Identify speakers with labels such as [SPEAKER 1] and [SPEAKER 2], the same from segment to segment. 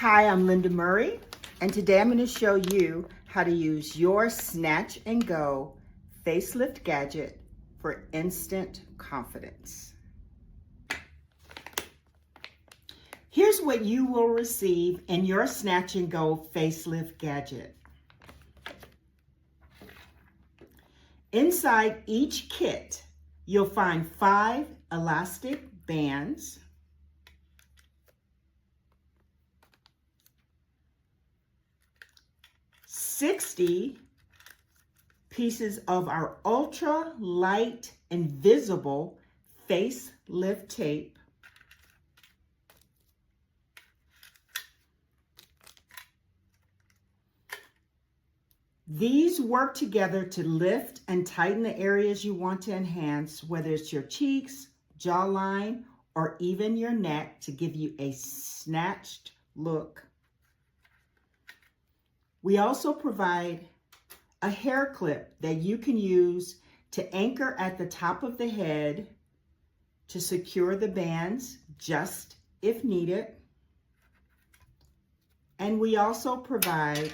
[SPEAKER 1] Hi, I'm Linda Murray, and today I'm going to show you how to use your Snatch and Go Facelift Gadget for instant confidence. Here's what you will receive in your Snatch and Go Facelift Gadget. Inside each kit, you'll find 5 elastic bands, 60 pieces of our ultra light invisible facelift tape, these work together to lift and tighten the areas you want to enhance, whether it's your cheeks, jawline, or even your neck, to give you a snatched look. We also provide a hair clip that you can use to anchor at the top of the head to secure the bands just if needed. And we also provide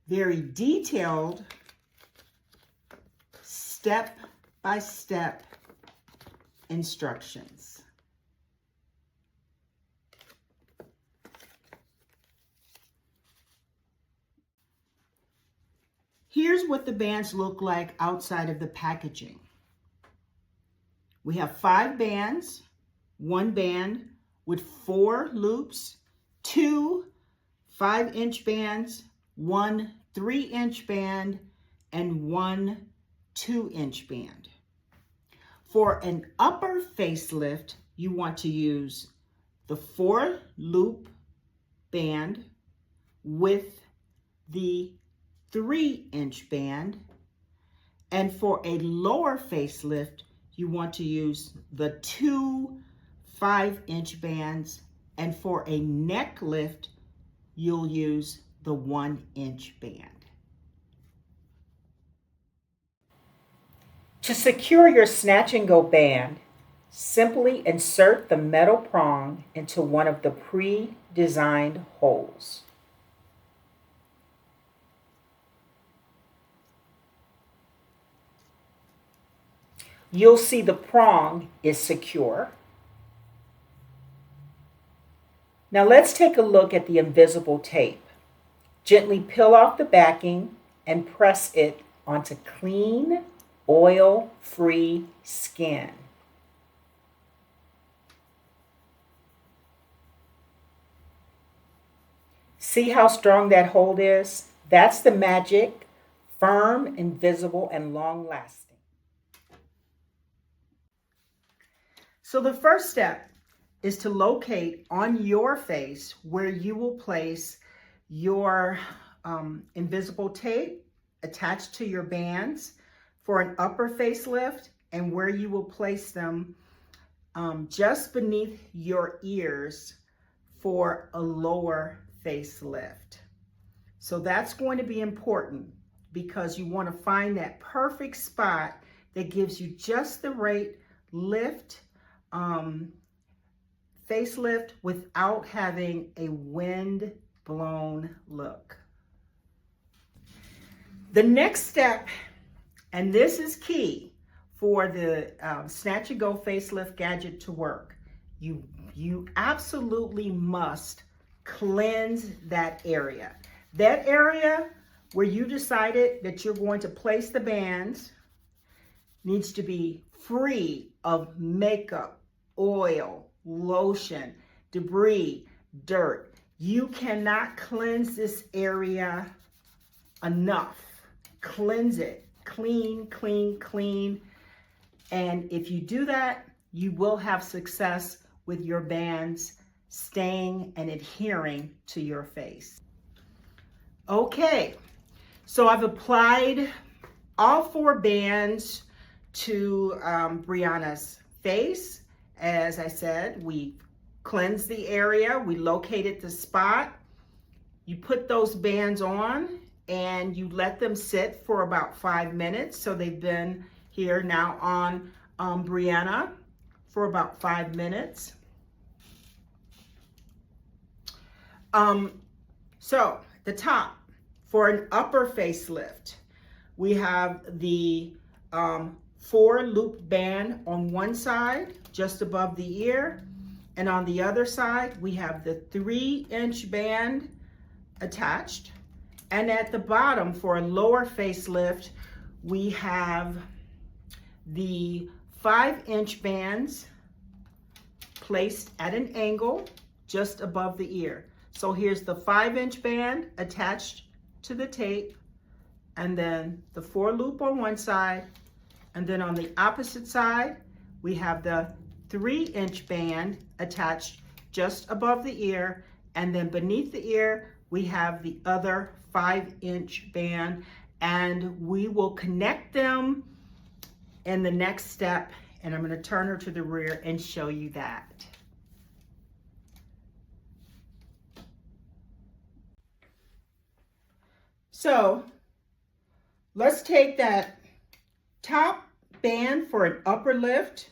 [SPEAKER 1] very detailed step-by-step instructions. Here's what the bands look like outside of the packaging. We have 5 bands, 1 band with 4 loops, 2 5-inch bands, 1 3-inch band, and 1 2-inch band. For an upper facelift, you want to use the 4-loop band with the 3-inch band, and for a lower facelift, you want to use the 2 5-inch bands, and for a neck lift, you'll use the 1-inch band. To secure your Snatch and Go band, simply insert the metal prong into one of the pre-designed holes. You'll see the prong is secure. Now let's take a look at the invisible tape. Gently peel off the backing and press it onto clean, oil-free skin. See how strong that hold is? That's the magic, firm, invisible, and long-lasting. So the first step is to locate on your face where you will place your invisible tape attached to your bands for an upper facelift, and where you will place them just beneath your ears for a lower facelift. So that's going to be important because you want to find that perfect spot that gives you just the right lift, facelift without having a wind-blown look. The next step, and this is key for the Snatch and Go Facelift Gadget to work, you absolutely must cleanse that area. That area where you decided that you're going to place the bands needs to be free of makeup, oil, lotion, debris, dirt. You cannot cleanse this area enough. Cleanse it. Clean, clean, clean. And if you do that, you will have success with your bands staying and adhering to your face. Okay, so I've applied all 4 bands to Brianna's face. As I said, we cleansed the area, we located the spot. You put those bands on and you let them sit for about 5 minutes. So they've been here now on Brianna for about 5 minutes. So the top for an upper facelift, we have the 4-loop band on one side, just above the ear. And on the other side, we have the 3-inch band attached. And at the bottom, for a lower facelift, we have the 5-inch bands placed at an angle just above the ear. So here's the 5-inch band attached to the tape, and then the 4-loop on one side, and then on the opposite side, we have the 3-inch band attached just above the ear, and then beneath the ear, we have the other 5-inch band, and we will connect them in the next step, and I'm going to turn her to the rear and show you that. So let's take that top band for an upper lift,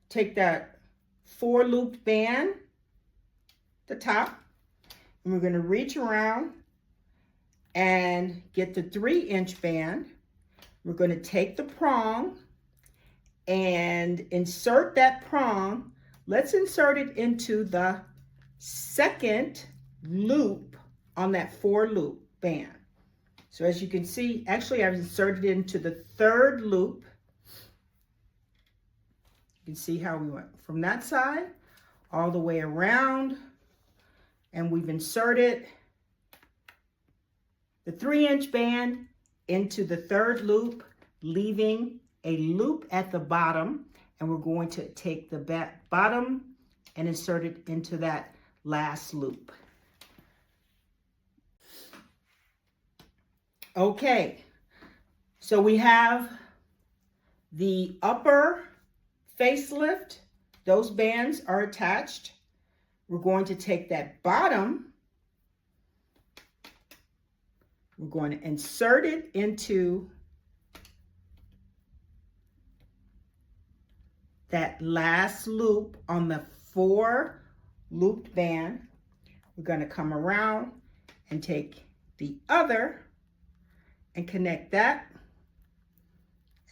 [SPEAKER 1] take that 4-looped band, the top, and we're going to reach around and get the 3-inch band. We're going to take the prong and insert that prong. Let's insert it into the 2nd loop on that 4-loop band. So as you can see, actually I've inserted it into the 3rd loop. You can see how we went from that side all the way around, and we've inserted the 3-inch band into the 3rd loop, leaving a loop at the bottom, and we're going to take the bottom and insert it into that last loop. Okay, so we have the upper facelift. Those bands are attached. We're going to take that bottom. We're going to insert it into that last loop on the 4-looped band. We're going to come around and take the other and connect that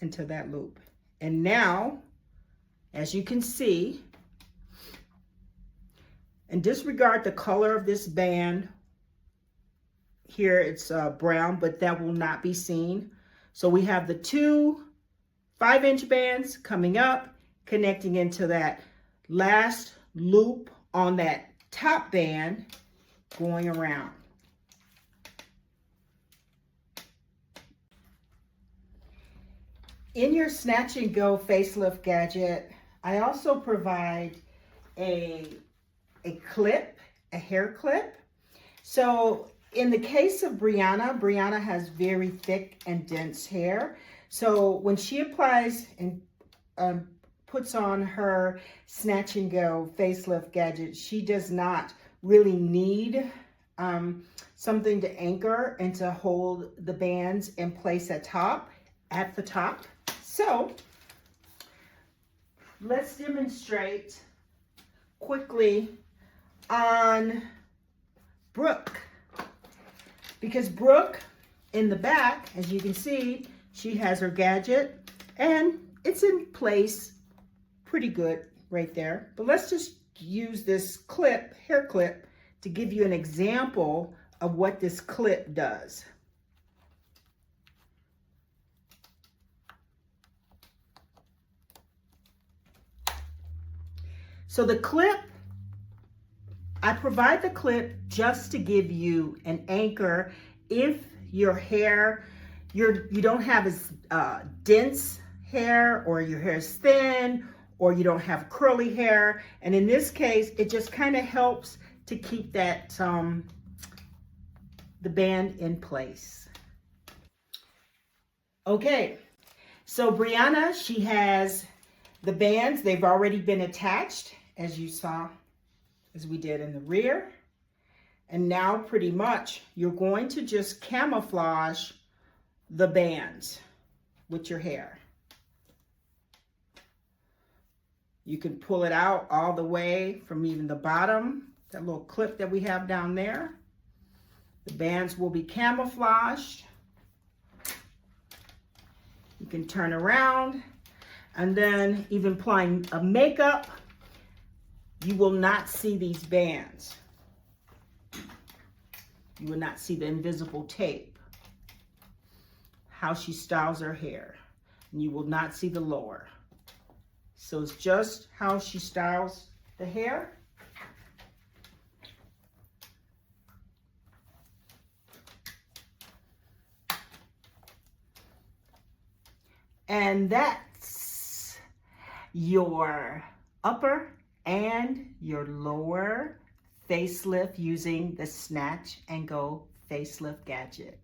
[SPEAKER 1] into that loop. And now, as you can see, and disregard the color of this band, here it's brown, but that will not be seen. So we have the 2 5-inch bands coming up, connecting into that last loop on that top band, going around. In your Snatch and Go Facelift Gadget, I also provide a clip, a hair clip. So in the case of Brianna has very thick and dense hair. So when she applies and puts on her Snatch and Go Facelift Gadget, she does not really need something to anchor and to hold the bands in place at the top. So let's demonstrate quickly on Brooke, because Brooke in the back, as you can see, she has her gadget and it's in place pretty good right there. But let's just use this clip, hair clip, to give you an example of what this clip does. So the clip, I provide the clip just to give you an anchor if your hair, you don't have as dense hair, or your hair is thin, or you don't have curly hair. And in this case, it just kind of helps to keep that the band in place. Okay, so Brianna, she has the bands. They've already been attached, as you saw, as we did in the rear. And now pretty much you're going to just camouflage the bands with your hair. You can pull it out all the way from even the bottom that little clip that we have down there. The bands will be camouflaged. You can turn around, and then even applying a makeup, you will not see these bands. You will not see the invisible tape. How she styles her hair. And you will not see the lower. So it's just how she styles the hair. And that's your upper and your lower facelift using the Snatch and Go Facelift Gadget.